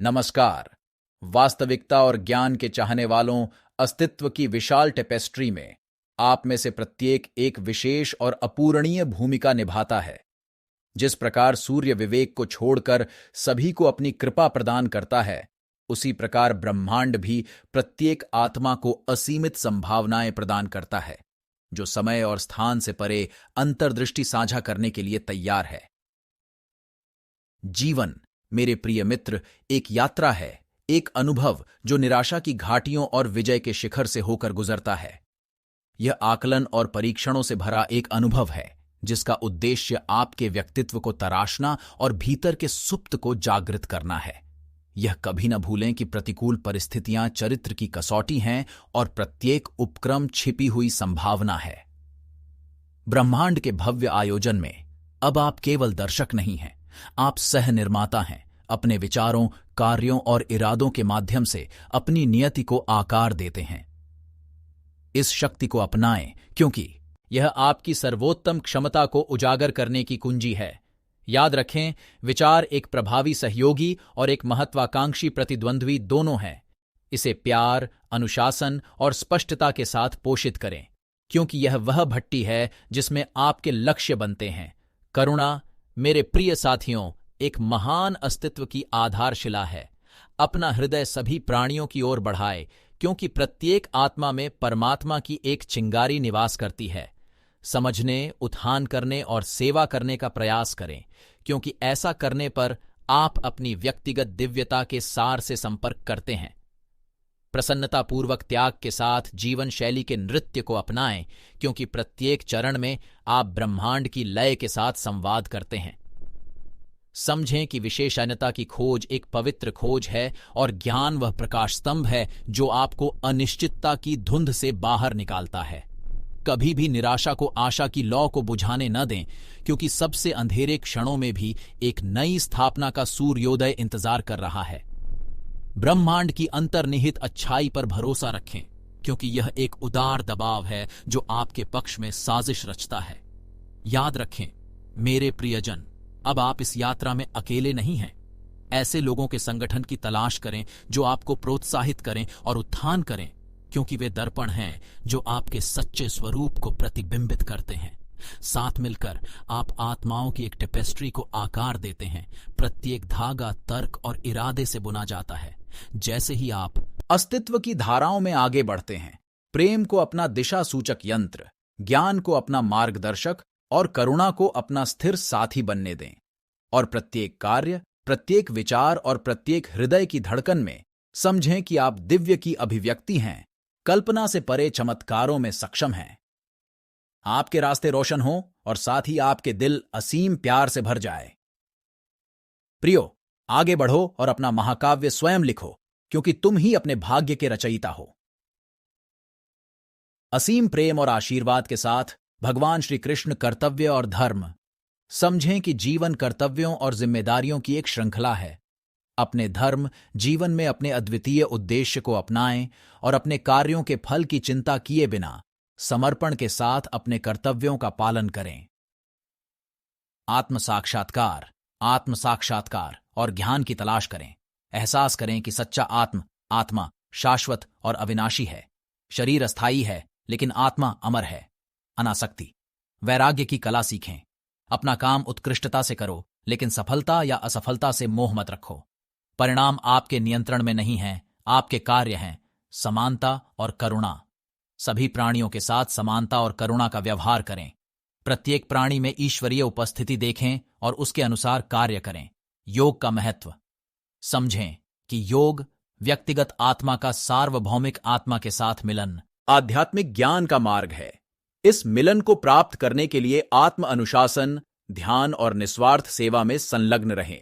नमस्कार। वास्तविकता और ज्ञान के चाहने वालों, अस्तित्व की विशाल टेपेस्ट्री में आप में से प्रत्येक एक विशेष और अपूरणीय भूमिका निभाता है। जिस प्रकार सूर्य विवेक को छोड़कर सभी को अपनी कृपा प्रदान करता है, उसी प्रकार ब्रह्मांड भी प्रत्येक आत्मा को असीमित संभावनाएं प्रदान करता है, जो समय और स्थान से परे अंतर्दृष्टि साझा करने के लिए तैयार है। जीवन, मेरे प्रिय मित्र, एक यात्रा है, एक अनुभव जो निराशा की घाटियों और विजय के शिखर से होकर गुजरता है। यह आकलन और परीक्षणों से भरा एक अनुभव है, जिसका उद्देश्य आपके व्यक्तित्व को तराशना और भीतर के सुप्त को जागृत करना है। यह कभी न भूलें कि प्रतिकूल परिस्थितियां चरित्र की कसौटी हैं और प्रत्येक उपक्रम छिपी हुई संभावना है। ब्रह्मांड के भव्य आयोजन में अब आप केवल दर्शक नहीं हैं, आप सह निर्माता हैं। अपने विचारों, कार्यों और इरादों के माध्यम से अपनी नियति को आकार देते हैं। इस शक्ति को अपनाएं, क्योंकि यह आपकी सर्वोत्तम क्षमता को उजागर करने की कुंजी है। याद रखें, विचार एक प्रभावी सहयोगी और एक महत्वाकांक्षी प्रतिद्वंद्वी दोनों हैं। इसे प्यार, अनुशासन और स्पष्टता के साथ पोषित करें, क्योंकि यह वह भट्टी है जिसमें आपके लक्ष्य बनते हैं। करुणा, मेरे प्रिय साथियों, एक महान अस्तित्व की आधारशिला है। अपना हृदय सभी प्राणियों की ओर बढ़ाए, क्योंकि प्रत्येक आत्मा में परमात्मा की एक चिंगारी निवास करती है। समझने, उत्थान करने और सेवा करने का प्रयास करें, क्योंकि ऐसा करने पर आप अपनी व्यक्तिगत दिव्यता के सार से संपर्क करते हैं। प्रसन्नतापूर्वक त्याग के साथ जीवन शैली के नृत्य को अपनाएं, क्योंकि प्रत्येक चरण में आप ब्रह्मांड की लय के साथ संवाद करते हैं। समझें कि विशेषज्ञता की खोज एक पवित्र खोज है और ज्ञान वह प्रकाश स्तंभ है जो आपको अनिश्चितता की धुंध से बाहर निकालता है। कभी भी निराशा को आशा की लौ को बुझाने न दें, क्योंकि सबसे अंधेरे क्षणों में भी एक नई स्थापना का सूर्योदय इंतजार कर रहा है। ब्रह्मांड की अंतर्निहित अच्छाई पर भरोसा रखें, क्योंकि यह एक उदार दबाव है जो आपके पक्ष में साजिश रचता है। याद रखें, मेरे प्रियजन, अब आप इस यात्रा में अकेले नहीं हैं। ऐसे लोगों के संगठन की तलाश करें जो आपको प्रोत्साहित करें और उत्थान करें, क्योंकि वे दर्पण हैं जो आपके सच्चे स्वरूप को प्रतिबिंबित करते हैं। साथ मिलकर आप आत्माओं की एक टेपेस्ट्री को आकार देते हैं। प्रत्येक धागा तर्क और इरादे से बुना जाता है। जैसे ही आप अस्तित्व की धाराओं में आगे बढ़ते हैं, प्रेम को अपना दिशा सूचक यंत्र, ज्ञान को अपना मार्गदर्शक और करुणा को अपना स्थिर साथी बनने दें। और प्रत्येक कार्य, प्रत्येक विचार और प्रत्येक हृदय की धड़कन में समझें कि आप दिव्य की अभिव्यक्ति हैं, कल्पना से परे चमत्कारों में सक्षम हैं। आपके रास्ते रोशन हों और साथ ही आपके दिल असीम प्यार से भर जाए। प्रियो, आगे बढ़ो और अपना महाकाव्य स्वयं लिखो, क्योंकि तुम ही अपने भाग्य के रचयिता हो। असीम प्रेम और आशीर्वाद के साथ भगवान श्री कृष्ण कर्तव्य और धर्म। समझें कि जीवन कर्तव्यों और जिम्मेदारियों की एक श्रृंखला है। अपने धर्म जीवन में अपने अद्वितीय उद्देश्य को अपनाएं और अपने कार्यों के फल की चिंता किए बिना समर्पण के साथ अपने कर्तव्यों का पालन करें। आत्म साक्षात्कार, आत्म साक्षात्कार और ज्ञान की तलाश करें। एहसास करें कि सच्चा आत्मा शाश्वत और अविनाशी है। शरीर अस्थायी है, लेकिन आत्मा अमर है। अनासक्ति, वैराग्य की कला सीखें। अपना काम उत्कृष्टता से करो, लेकिन सफलता या असफलता से मोह मत रखो। परिणाम आपके नियंत्रण में नहीं हैं, आपके कार्य हैं। समानता और करुणा, सभी प्राणियों के साथ समानता और करुणा का व्यवहार करें। प्रत्येक प्राणी में ईश्वरीय उपस्थिति देखें और उसके अनुसार कार्य करें। योग का महत्व समझें कि योग व्यक्तिगत आत्मा का सार्वभौमिक आत्मा के साथ मिलन आध्यात्मिक ज्ञान का मार्ग है। इस मिलन को प्राप्त करने के लिए आत्म अनुशासन, ध्यान और निस्वार्थ सेवा में संलग्न रहें।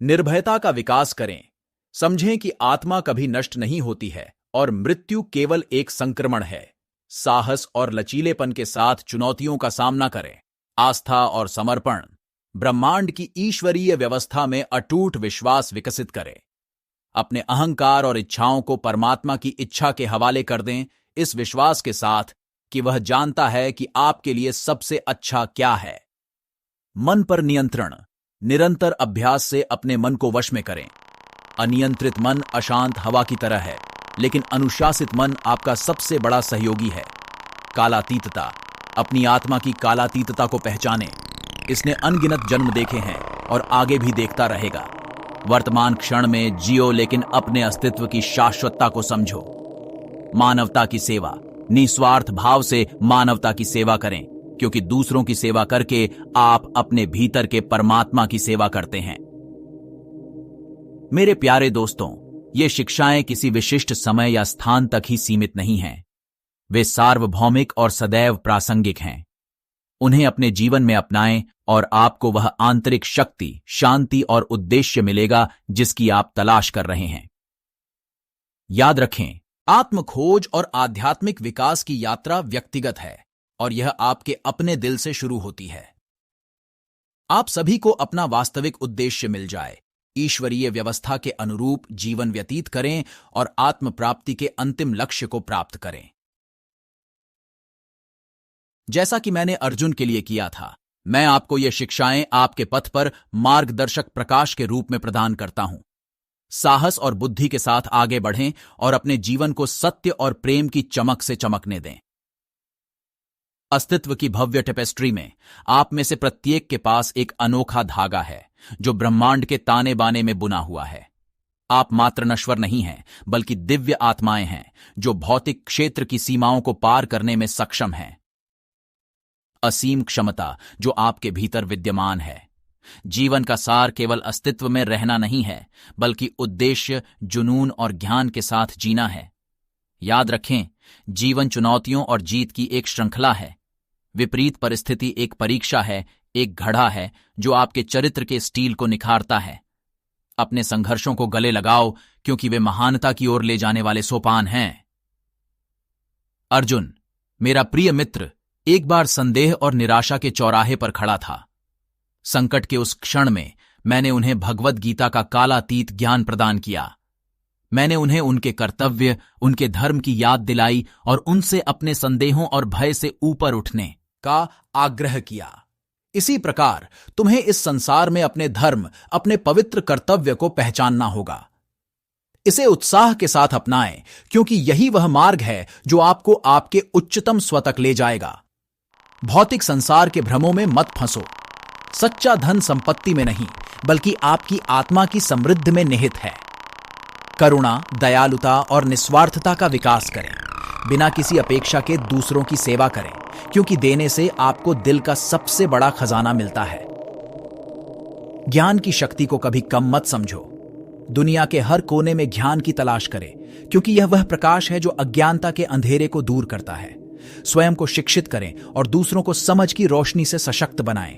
निर्भयता का विकास करें। समझें कि आत्मा कभी नष्ट नहीं होती है और मृत्यु केवल एक संक्रमण है। साहस और लचीलेपन के साथ चुनौतियों का सामना करें। आस्था और समर्पण, ब्रह्मांड की ईश्वरीय व्यवस्था में अटूट विश्वास विकसित करें। अपने अहंकार और इच्छाओं को परमात्मा की इच्छा के हवाले कर दें, इस विश्वास के साथ कि वह जानता है कि आपके लिए सबसे अच्छा क्या है। मन पर नियंत्रण, निरंतर अभ्यास से अपने मन को वश में करें। अनियंत्रित मन अशांत हवा की तरह है, लेकिन अनुशासित मन आपका सबसे बड़ा सहयोगी है। कालातीतता, अपनी आत्मा की कालातीतता को पहचानें। इसने अनगिनत जन्म देखे हैं और आगे भी देखता रहेगा। वर्तमान क्षण में जियो, लेकिन अपने अस्तित्व की शाश्वतता को समझो। मानवता की सेवा, निस्वार्थ भाव से मानवता की सेवा करें, क्योंकि दूसरों की सेवा करके आप अपने भीतर के परमात्मा की सेवा करते हैं। मेरे प्यारे दोस्तों, ये शिक्षाएं किसी विशिष्ट समय या स्थान तक ही सीमित नहीं हैं। वे सार्वभौमिक और सदैव प्रासंगिक हैं। उन्हें अपने जीवन में अपनाएं और आपको वह आंतरिक शक्ति, शांति और उद्देश्य मिलेगा जिसकी आप तलाश कर रहे हैं। याद रखें, आत्मखोज और आध्यात्मिक विकास की यात्रा व्यक्तिगत है और यह आपके अपने दिल से शुरू होती है। आप सभी को अपना वास्तविक उद्देश्य मिल जाए, ईश्वरीय व्यवस्था के अनुरूप जीवन व्यतीत करें और आत्म प्राप्ति के अंतिम लक्ष्य को प्राप्त करें। जैसा कि मैंने अर्जुन के लिए किया था, मैं आपको ये शिक्षाएं आपके पथ पर मार्गदर्शक प्रकाश के रूप में प्रदान करता हूं। साहस और बुद्धि के साथ आगे बढ़ें और अपने जीवन को सत्य और प्रेम की चमक से चमकने दें। अस्तित्व की भव्य टेपेस्ट्री में आप में से प्रत्येक के पास एक अनोखा धागा है जो ब्रह्मांड के ताने बाने में बुना हुआ है। आप मात्र नश्वर नहीं हैं, बल्कि दिव्य आत्माएं हैं जो भौतिक क्षेत्र की सीमाओं को पार करने में सक्षम हैं। असीम क्षमता जो आपके भीतर विद्यमान है। जीवन का सार केवल अस्तित्व में रहना नहीं है, बल्कि उद्देश्य, जुनून और ज्ञान के साथ जीना है। याद रखें, जीवन चुनौतियों और जीत की एक श्रृंखला है। विपरीत परिस्थिति एक परीक्षा है, एक घड़ा है जो आपके चरित्र के स्टील को निखारता है। अपने संघर्षों को गले लगाओ, क्योंकि वे महानता की ओर ले जाने वाले सोपान हैं। अर्जुन, मेरा प्रिय मित्र, एक बार संदेह और निराशा के चौराहे पर खड़ा था। संकट के उस क्षण में मैंने उन्हें भगवद गीता का कालातीत ज्ञान प्रदान किया। मैंने उन्हें उनके कर्तव्य, उनके धर्म की याद दिलाई और उनसे अपने संदेहों और भय से ऊपर उठने का आग्रह किया। इसी प्रकार तुम्हें इस संसार में अपने धर्म, अपने पवित्र कर्तव्य को पहचानना होगा। इसे उत्साह के साथ अपनाएं, क्योंकि यही वह मार्ग है जो आपको आपके उच्चतम स्व तक ले जाएगा। भौतिक संसार के भ्रमों में मत फंसो। सच्चा धन संपत्ति में नहीं, बल्कि आपकी आत्मा की समृद्धि में निहित है। करुणा, दयालुता और निस्वार्थता का विकास करें। बिना किसी अपेक्षा के दूसरों की सेवा करें, क्योंकि देने से आपको दिल का सबसे बड़ा खजाना मिलता है। ज्ञान की शक्ति को कभी कम मत समझो। दुनिया के हर कोने में ज्ञान की तलाश करें, क्योंकि यह वह प्रकाश है जो अज्ञानता के अंधेरे को दूर करता है। स्वयं को शिक्षित करें और दूसरों को समझ की रोशनी से सशक्त बनाएं।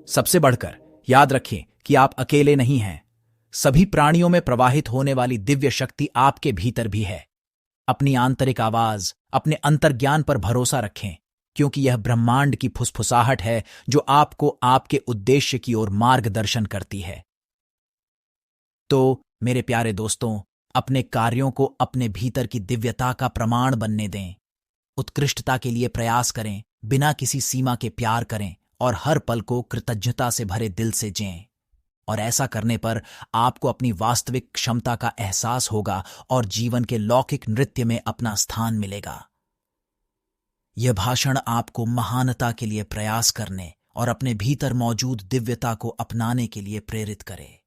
सबसे बढ़कर याद रखें कि आप अकेले नहीं हैं। सभी प्राणियों में प्रवाहित होने वाली दिव्य शक्ति आपके भीतर भी है। अपनी आंतरिक आवाज, अपने अंतर्ज्ञान पर भरोसा रखें, क्योंकि यह ब्रह्मांड की फुसफुसाहट है जो आपको आपके उद्देश्य की ओर मार्गदर्शन करती है। तो मेरे प्यारे दोस्तों, अपने कार्यों को अपने भीतर की दिव्यता का प्रमाण बनने दें। उत्कृष्टता के लिए प्रयास करें, बिना किसी सीमा के प्यार करें और हर पल को कृतज्ञता से भरे दिल से जिएं। और ऐसा करने पर आपको अपनी वास्तविक क्षमता का एहसास होगा और जीवन के लौकिक नृत्य में अपना स्थान मिलेगा। यह भाषण आपको महानता के लिए प्रयास करने और अपने भीतर मौजूद दिव्यता को अपनाने के लिए प्रेरित करे।